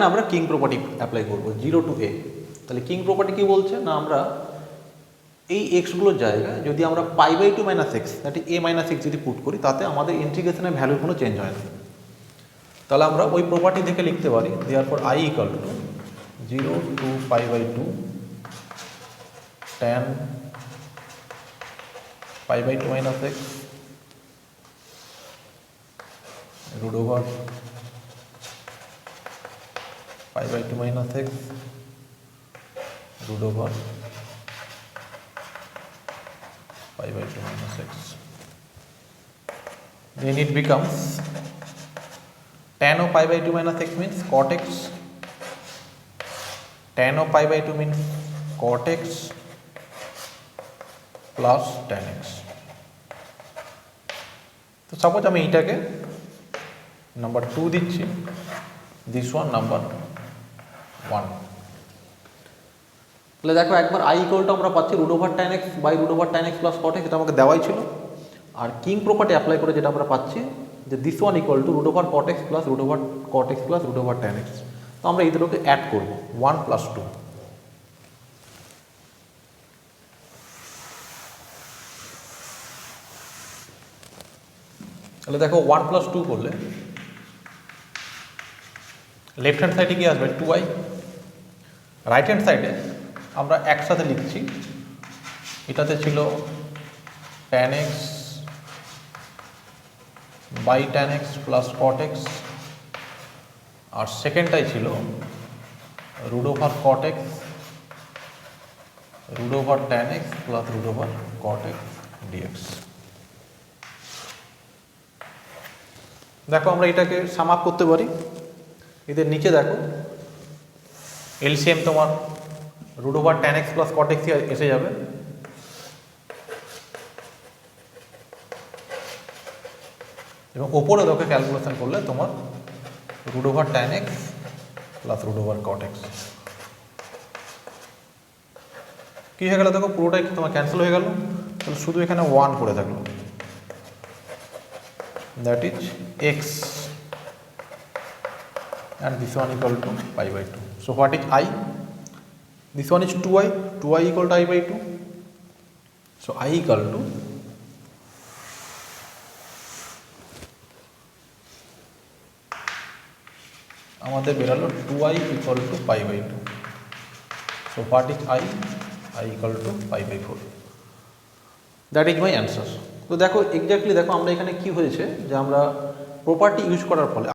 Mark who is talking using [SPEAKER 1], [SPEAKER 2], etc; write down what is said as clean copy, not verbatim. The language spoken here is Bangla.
[SPEAKER 1] আমরা কিং প্রপার্টি অ্যাপ্লাই করব 0 to a। তাহলে কিং প্রপার্টি কি বলছে না, আমরা এই এক্সগুলোর জায়গায় যদি আমরা π/2 - x that is a - x যদি পুট করি, তাতে আমাদের ইন্টিগ্রেশনের ভ্যালুর কোনো চেঞ্জ হয় না। তাহলে আমরা ওই প্রপার্টি থেকে লিখতে পারি therefore i = 0 to π/2 tan π/2 - x root over π/2 - x root over π/2 - x. Then it becomes tan of π/2 - x means cot x, tan of π/2 means cot x plus tan x. তো সাপোজ আমি এইটাকে নাম্বার 2 দিচ্ছি, দিস ওয়ান নাম্বার 1। তাহলে দেখো একবার i ইকুয়ালটা আমরা পাচ্ছি √tan x by √tan x plus cot x, এটা আমাকে দেওয়াই ছিল। আর কিং প্রপার্টি অ্যাপ্লাই করে যেটা আমরা পাচ্ছি যে this one equal to √cot x plus √cot x plus √tan x। তো আমরা এই দুটোকে অ্যাড করব 1 + 2। তাহলে দেখো 1 + 2 করলে লেফট হ্যান্ড সাইডে কি আসবে 2i, রাইট হ্যান্ড সাইডে আমরা একসাথে লিখছি, এটাতে ছিল tan x by tan x plus cot x, আর সেকেন্ডটাই ছিল √cot x √tan x plus √cot x dx। দেখো আমরা এটাকে সাম আপ করতে পারি, এদের নিচে দেখো এলসিএম তোমার √tan x plus cot x এসে যাবে, এবং ওপরে দেখো ক্যালকুলেশন করলে তোমার √tan x plus √cot x কি হয়ে গেল, দেখো পুরোটাই তোমার ক্যান্সেল হয়ে গেল। তাহলে শুধু এখানে 1 করে থাকলো, that is x and this one equal to π/2. So what is I? This one is 2i equal to i/2. So I equal to আমাদের বেরালো 2i equal to π/2. So what is I? I equal to π/4. That is my answer. তো দেখো এক্স্যাক্টলি দেখো আমরা এখানে কি হয়েছে যে আমরা প্রপার্টি ইউজ করার ফলে